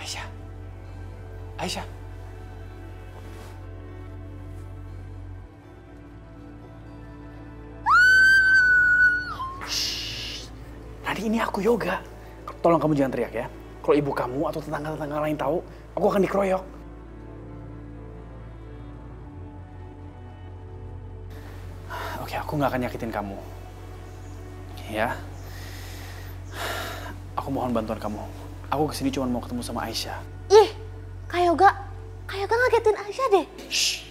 Aisyah. Aisyah. Shh. Nadi, ini aku Yoga. Tolong kamu jangan teriak ya. Kalau ibu kamu atau tetangga-tetangga lain tahu, aku akan dikeroyok. Oke, aku nggak akan nyakitin kamu. Ya. Aku mohon bantuan kamu. Aku kesini cuma mau ketemu sama Aisyah. Ih, Kak Yoga ngagetin Aisyah deh. Shh.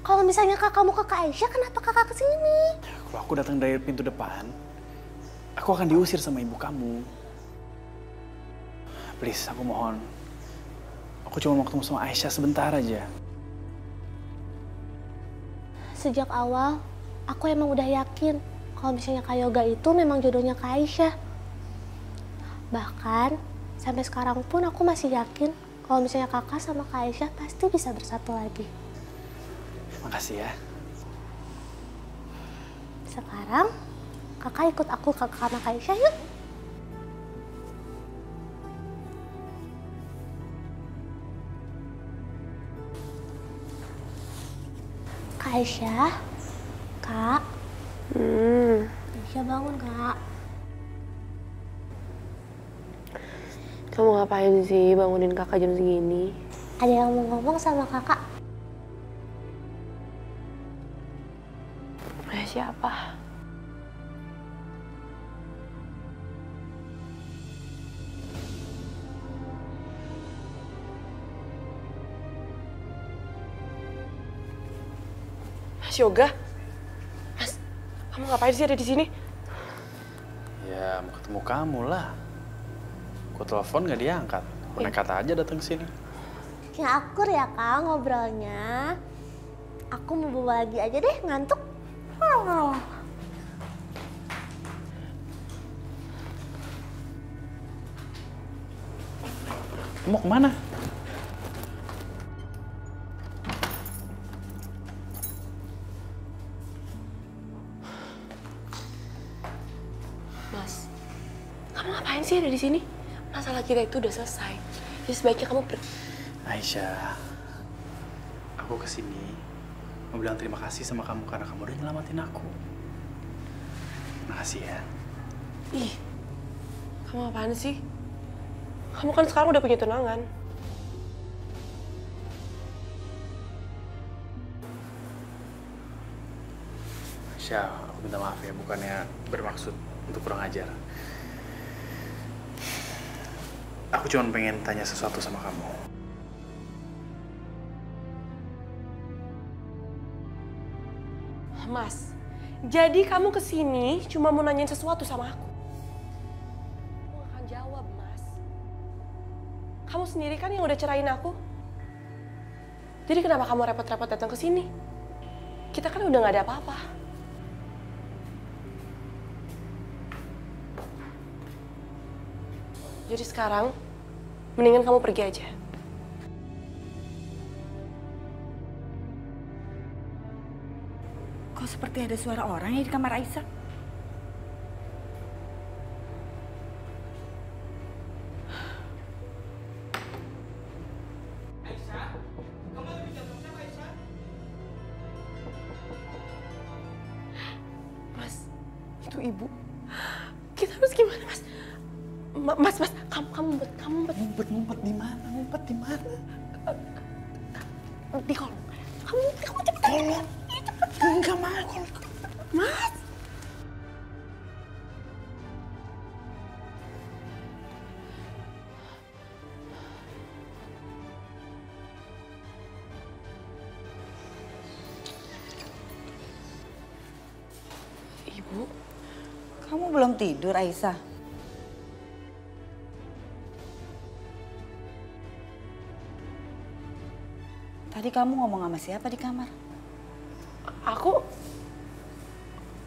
Kalau misalnya kakak mau ke Kak Aisyah, kenapa kakak kesini? Kalau aku datang dari pintu depan, aku akan diusir sama ibu kamu. Please, aku mohon. Aku cuma mau ketemu sama Aisyah sebentar aja. Sejak awal, aku emang udah yakin kalau misalnya Kak Yoga itu memang jodohnya Kak Aisyah. Bahkan, sampai sekarang pun aku masih yakin kalau misalnya kakak sama Kak Aisyah pasti bisa bersatu lagi. Makasih ya. Sekarang, kakak ikut aku ke kamar Kak Aisyah yuk. Kak Aisyah, Kak. Aisyah bangun, Kak. Kamu ngapain sih bangunin kakak jam segini? Ada yang mau ngomong sama kakak. Siapa? Mas Yoga? Mas, kamu ngapain sih ada di sini? Ya, mau ketemu kamu lah. Aku telepon nggak diangkat. Aku nekat aja datang ke sini. Ya akur ya, Kak, ngobrolnya. Aku mau bawa lagi aja deh, ngantuk. Mau kemana? Mas, kamu ngapain sih ada di sini? Masalah kita itu udah selesai. Jadi sebaiknya kamu Aisyah, aku kesini mau bilang terima kasih sama kamu karena kamu udah nyelamatin aku. Makasih ya. Ih, kamu apaan sih? Kamu kan sekarang udah punya tunangan. Aisyah, aku minta maaf ya, bukannya bermaksud untuk kurang ajar. Aku cuma pengen tanya sesuatu sama kamu. Mas, jadi kamu kesini cuma mau nanyain sesuatu sama aku? Aku gak akan jawab, Mas. Kamu sendiri kan yang udah cerain aku. Jadi kenapa kamu repot-repot datang ke sini? Kita kan udah gak ada apa-apa. Jadi sekarang, mendingan kamu pergi aja. Kok seperti ada suara orang ya di kamar Aisyah? Aisyah, kamu lagi bicara sama siapa, Aisyah? Mas, itu ibu. Kita harus gimana, Mas? Mas, kamu Ngumpet di mana? Ngumpet di mana? di kolong. Kamu cepetan. Kolong. Enggak mau. Mas. Ibu, Kamu belum tidur, Aisyah? Tadi kamu ngomong sama siapa di kamar?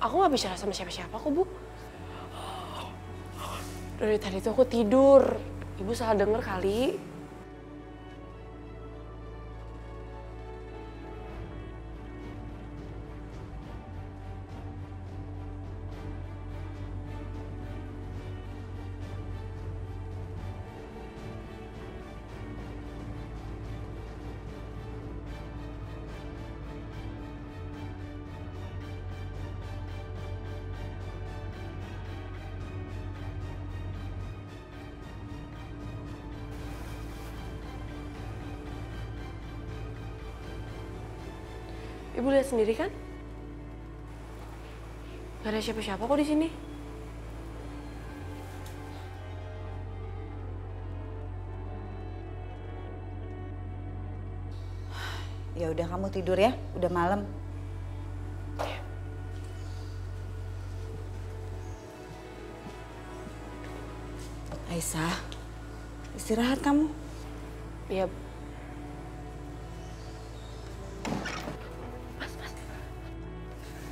aku nggak bicara sama siapa-siapa kok, Bu. Dari tadi tuh aku tidur. Ibu salah denger kali. Ibu lihat sendiri kan? Gak ada siapa-siapa kok di sini. Ya udah kamu tidur ya, udah malam. Aisyah, istirahat kamu. Iya.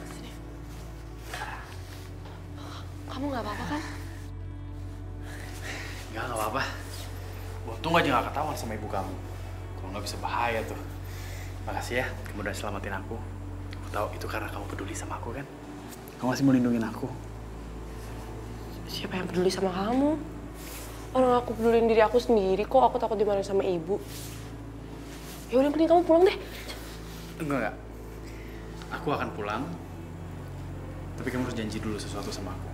Sini. Kamu nggak apa-apa kan? Nggak apa-apa. Untung aja nggak ketahuan sama ibu kamu. Kalau nggak bisa bahaya tuh. Makasih ya, kamu udah selamatin aku. Aku tahu itu karena kamu peduli sama aku kan. Kamu masih melindungi aku. Siapa yang peduli sama kamu? Orang aku peduliin diri aku sendiri kok. Aku takut dimarahin sama ibu. Ya udah, mending kamu pulang deh. Enggak. Aku akan pulang. Tapi kamu harus janji dulu sesuatu sama aku.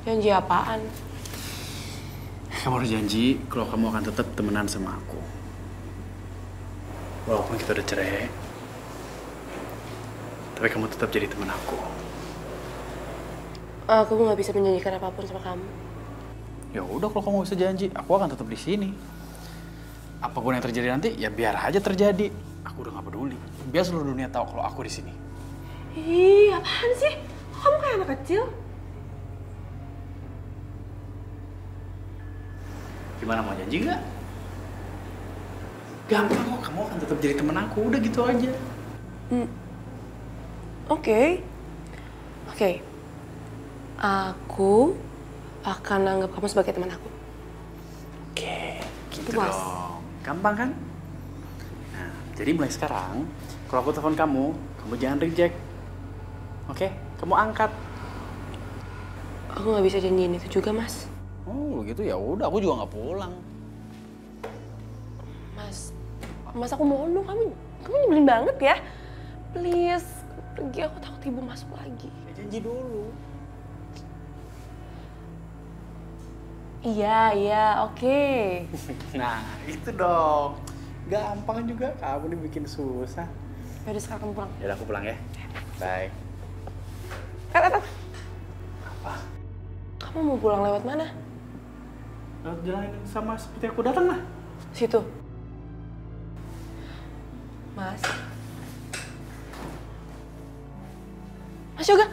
Janji apaan? Kamu harus janji kalau kamu akan tetap temenan sama aku. Walaupun kita udah cerai, tapi kamu tetap jadi teman aku. Aku nggak bisa menjanjikan apapun sama kamu. Ya udah, kalau kamu bisa janji, aku akan tetap di sini. Apapun yang terjadi nanti, ya biar aja terjadi. Aku udah nggak peduli. Biar seluruh dunia tahu kalau aku di sini. Ih, apaan sih? Kok kamu kayak anak kecil? Gimana, mau janji nggak? Gampang kok, kamu akan tetap jadi teman aku. Udah gitu aja. Oke. Aku akan anggap kamu sebagai teman aku. Oke, gitu Mas. dong. Gampang kan? Nah, jadi mulai sekarang, kalau aku telepon kamu jangan reject. Oke? Kamu angkat. Aku nggak bisa janjiin itu juga, Mas. Oh, gitu ya udah, aku juga nggak pulang. Mas aku mohon dong, kamu nyebelin banget ya. Please, pergi, aku takut ibu masuk lagi. Ya, janji dulu. Iya, oke. Nah, itu dong. Gampang juga, kamu nih bikin susah. Yaudah, sekarang kamu pulang. Ya, aku pulang ya. Bye. Apa? Kamu mau pulang lewat mana? Lewat jalan yang sama seperti aku datang lah. Situ. Mas. Mas Yoga.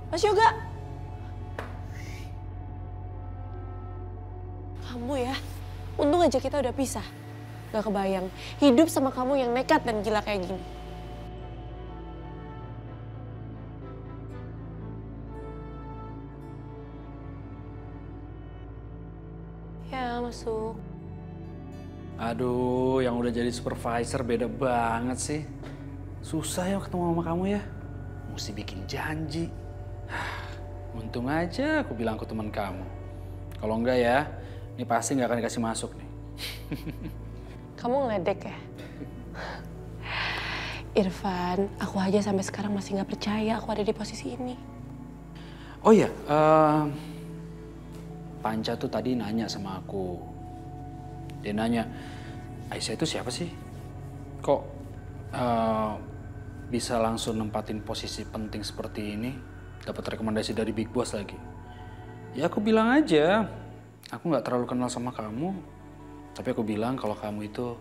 Mas Yoga. Kamu ya, untung aja kita udah pisah. Gak kebayang, hidup sama kamu yang nekat dan gila kayak gini. Ya, masuk. Aduh, yang udah jadi supervisor beda banget sih. Susah ya ketemu sama kamu ya. Mesti bikin janji. Untung aja aku bilang ke teman kamu. Kalau enggak ya, ini pasti nggak akan dikasih masuk nih. Kamu ngeledek ya? Irfan, aku aja sampai sekarang masih nggak percaya aku ada di posisi ini. Oh iya, Panca tuh tadi nanya sama aku. Dia nanya, Aisyah itu siapa sih? Kok bisa langsung nempatin posisi penting seperti ini? Dapat rekomendasi dari Big Boss lagi. Ya aku bilang aja, aku nggak terlalu kenal sama kamu. Tapi aku bilang kalau kamu itu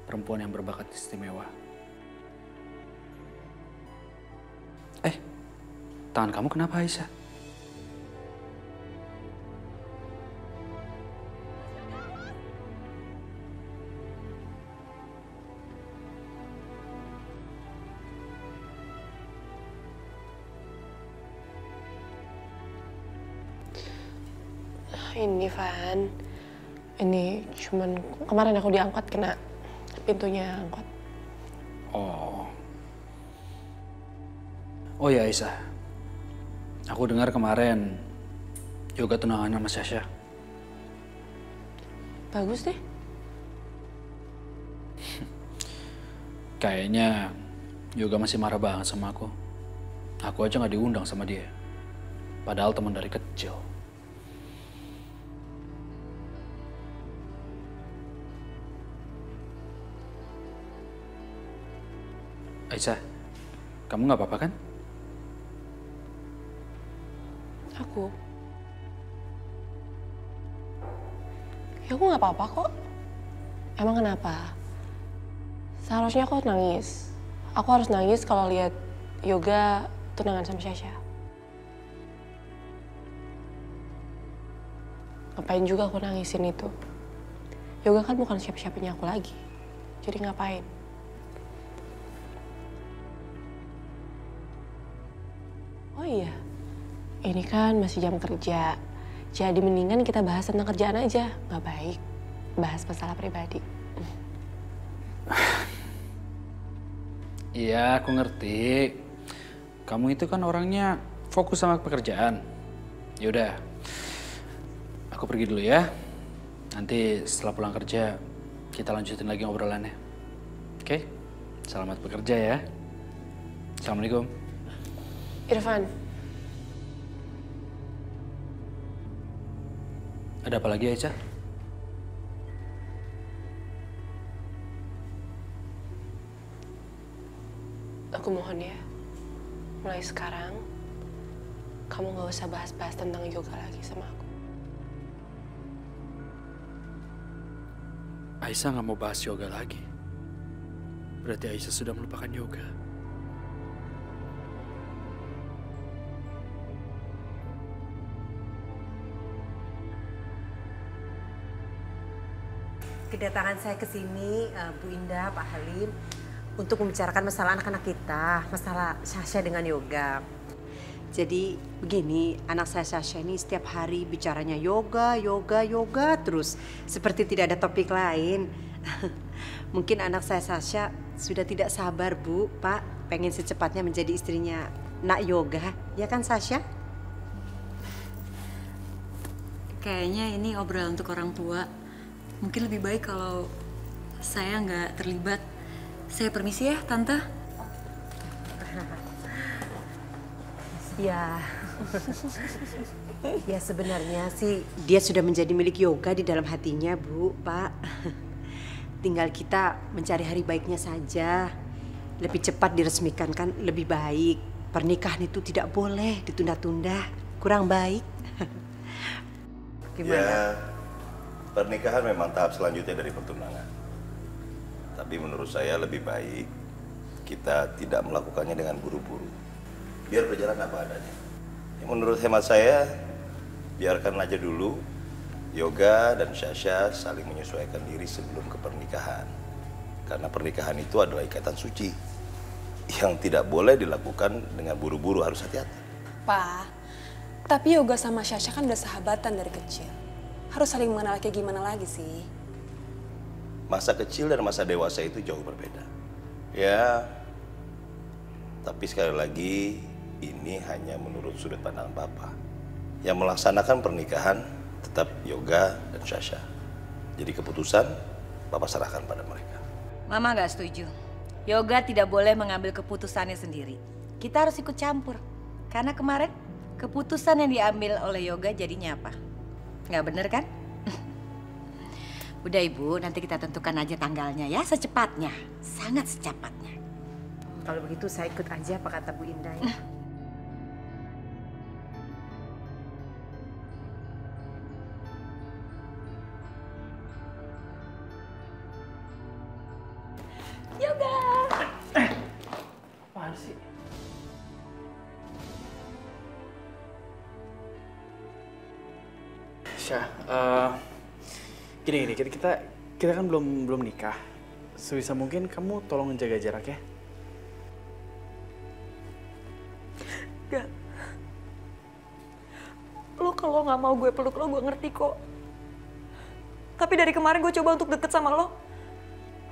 perempuan yang berbakat istimewa. Tangan kamu kenapa, Aisyah? Ini, Van. Ini cuman kemarin aku diangkut kena pintunya angkot. Oh ya, Aisyah. Aku dengar kemarin Yoga tunangan sama Sasha. Bagus deh. Kayaknya Yoga masih marah banget sama aku. Aku aja nggak diundang sama dia. Padahal teman dari kecil. Aisyah, kamu nggak apa-apa kan? Aku? Ya aku nggak apa-apa kok. Emang kenapa? Seharusnya aku nangis. Aku harus nangis kalau lihat Yoga tunangan sama Sasha. Ngapain juga aku nangisin itu? Yoga kan bukan siapa-siapanya aku lagi. Jadi ngapain? Oh iya, ini kan masih jam kerja. Jadi mendingan kita bahas tentang kerjaan aja. Nggak baik bahas masalah pribadi. Iya, aku ngerti. Kamu itu kan orangnya fokus sama pekerjaan. Yaudah, aku pergi dulu ya. Nanti setelah pulang kerja, kita lanjutin lagi ngobrolannya. Oke? Selamat bekerja ya. Assalamualaikum. Irfan, Ada apa lagi, Aisyah? aku mohon ya, mulai sekarang kamu nggak usah bahas-bahas tentang yoga lagi sama aku. Aisyah nggak mau bahas yoga lagi. Berarti Aisyah sudah melupakan yoga. Kedatangan saya ke sini, Bu Indah, Pak Halim, untuk membicarakan masalah anak-anak kita, masalah Sasha dengan yoga. Jadi begini, anak saya Sasha ini setiap hari bicaranya yoga terus, seperti tidak ada topik lain. Mungkin anak saya Sasha sudah tidak sabar, Bu, Pak, pengen secepatnya menjadi istrinya Nak Yoga, ya kan Sasha? Kayaknya ini obrolan untuk orang tua. Mungkin lebih baik kalau saya nggak terlibat. Saya permisi ya, Tante. Ya, ya sebenarnya sih dia sudah menjadi milik yoga di dalam hatinya, Bu, Pak. Tinggal kita mencari hari baiknya saja. Lebih cepat diresmikan kan lebih baik. Pernikahan itu tidak boleh ditunda-tunda, kurang baik. Gimana? Ya, pernikahan memang tahap selanjutnya dari pertunangan. Tapi menurut saya lebih baik kita tidak melakukannya dengan buru-buru. Biar berjalan apa adanya. Yang menurut hemat saya, biarkan aja dulu Yoga dan Sasha saling menyesuaikan diri sebelum ke pernikahan. Karena pernikahan itu adalah ikatan suci yang tidak boleh dilakukan dengan buru-buru, harus hati-hati. Pak, tapi Yoga sama Sasha kan udah sahabatan dari kecil. Harus saling mengenal kayak gimana lagi sih? Masa kecil dan masa dewasa itu jauh berbeda. Ya, tapi sekali lagi ini hanya menurut sudut pandang Papa. Yang melaksanakan pernikahan tetap Yoga dan Sasha. Jadi keputusan Papa serahkan pada mereka. Mama nggak setuju. Yoga tidak boleh mengambil keputusannya sendiri. Kita harus ikut campur. Karena kemarin keputusan yang diambil oleh Yoga jadinya apa? Nggak bener kan? Udah Ibu, nanti kita tentukan aja tanggalnya ya, secepatnya. Sangat secepatnya. Kalau begitu saya ikut aja apa kata Bu Indah ya. Yoga! Apaan sih? Syah, gini, kita kan belum nikah. Sebisa mungkin kamu tolong jaga jarak ya. Gak. Lo kalau nggak mau gue peluk lo, gue ngerti kok. Tapi dari kemarin gue coba untuk deket sama lo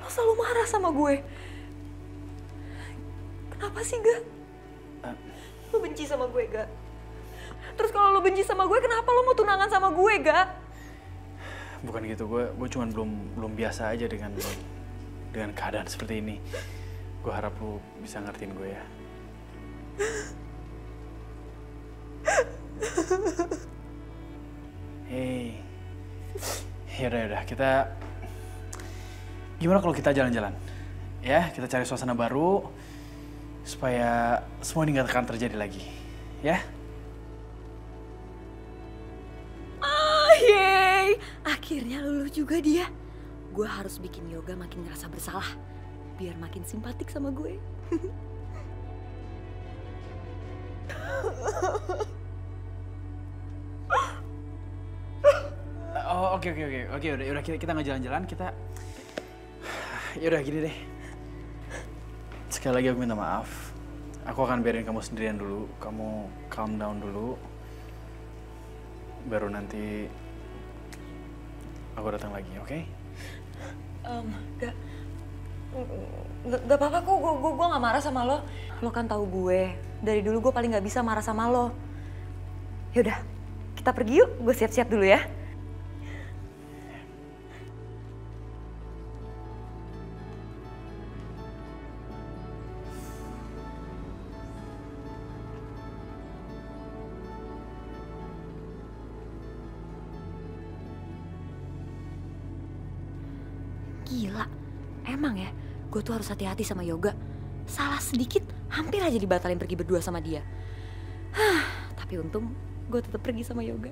selalu marah sama gue. Kenapa sih, Ga? Lo benci sama gue, Ga? Terus kalau lo benci sama gue, kenapa lo mau tunangan sama gue, Ga? Bukan gitu, gue cuman belum biasa aja dengan keadaan seperti ini. Gue harap lu bisa ngertiin gue ya. Hei, yaudah, gimana kalau kita jalan-jalan? Ya, kita cari suasana baru, supaya semua ini nggak akan terjadi lagi, ya? Yeay, akhirnya luluh juga dia. Gue harus bikin Yoga makin ngerasa bersalah, biar makin simpatik sama gue. Oh, oke, udah kita nggak jalan-jalan, kita... Yaudah gini deh. Sekali lagi aku minta maaf. Aku akan biarin kamu sendirian dulu, kamu calm down dulu. Baru nanti aku datang lagi, oke? Gak apa-apa kok, gue gak marah sama lo. Lo kan tahu gue, dari dulu gue paling gak bisa marah sama lo. Yaudah, kita pergi yuk, gue siap-siap dulu ya. Gila, emang ya, gue tuh harus hati-hati sama Yoga. Salah sedikit, hampir aja dibatalin pergi berdua sama dia. Tapi untung gue tetap pergi sama Yoga.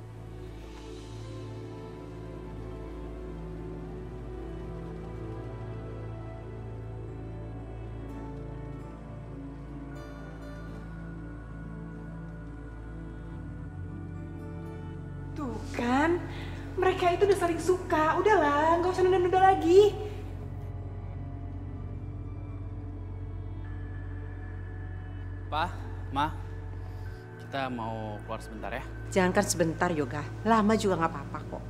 Tuh kan, mereka itu udah saling suka. Udahlah, nggak usah nunda-nunda lagi. Pa, Ma, kita mau keluar sebentar ya? Jangankan sebentar Yoga, lama juga nggak apa-apa kok.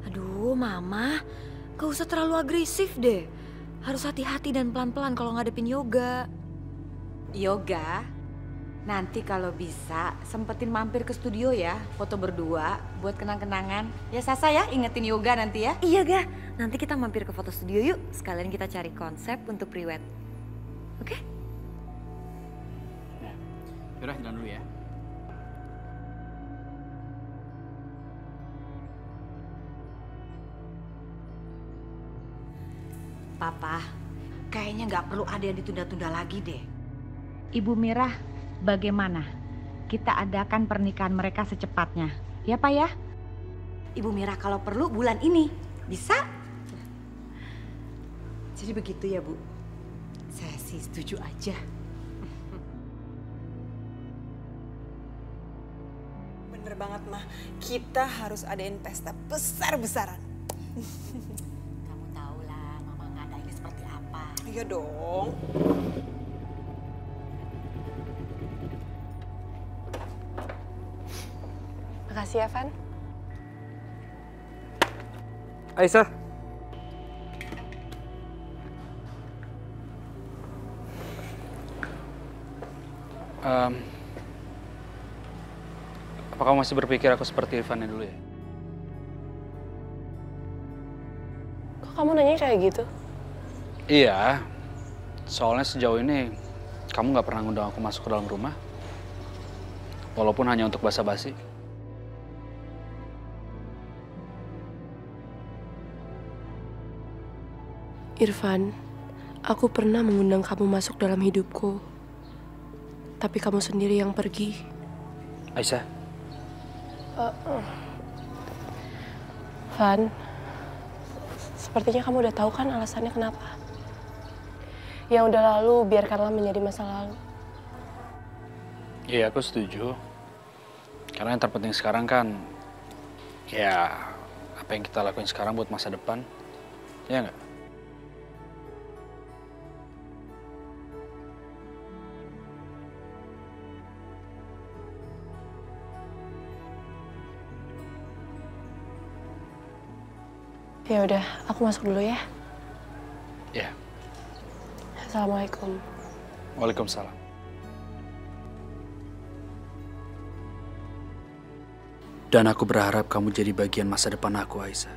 Aduh, Mama, gak usah terlalu agresif deh. Harus hati-hati dan pelan-pelan kalau ngadepin Yoga. Yoga, nanti kalau bisa sempetin mampir ke studio ya, foto berdua buat kenang-kenangan. Ya Sasa ya, ingetin Yoga nanti ya. Iya, Ga. Nanti kita mampir ke foto studio yuk. Sekalian kita cari konsep untuk pre-wed. Oke? Ya. Yaudah, jalan dulu ya. Papa, kayaknya nggak perlu ada yang ditunda-tunda lagi deh. Ibu Mirah, bagaimana? Kita adakan pernikahan mereka secepatnya. Ya Pak ya? Ibu Mirah kalau perlu bulan ini. Bisa? Jadi begitu ya Bu? Saya sih setuju aja. Bener banget, Mah. Kita harus adain pesta besar-besaran. Kamu tahu lah Mama ngadainnya seperti apa. Iya dong. Makasih ya, Van. Aisyah. Apa kamu masih berpikir aku seperti Ivannya dulu ya? Kok kamu nanya kayak gitu? Iya, soalnya sejauh ini kamu nggak pernah ngundang aku masuk ke dalam rumah. Walaupun hanya untuk basa-basi. Irfan, aku pernah mengundang kamu masuk dalam hidupku. Tapi kamu sendiri yang pergi. Aisyah. Van, sepertinya kamu udah tahu kan alasannya kenapa. Yang udah lalu biarkanlah menjadi masa lalu. Iya, aku setuju. Karena yang terpenting sekarang kan, ya apa yang kita lakuin sekarang buat masa depan, ya nggak? Ya udah, aku masuk dulu ya. Ya. Assalamualaikum. Waalaikumsalam. Dan aku berharap kamu jadi bagian masa depan aku, Aisyah.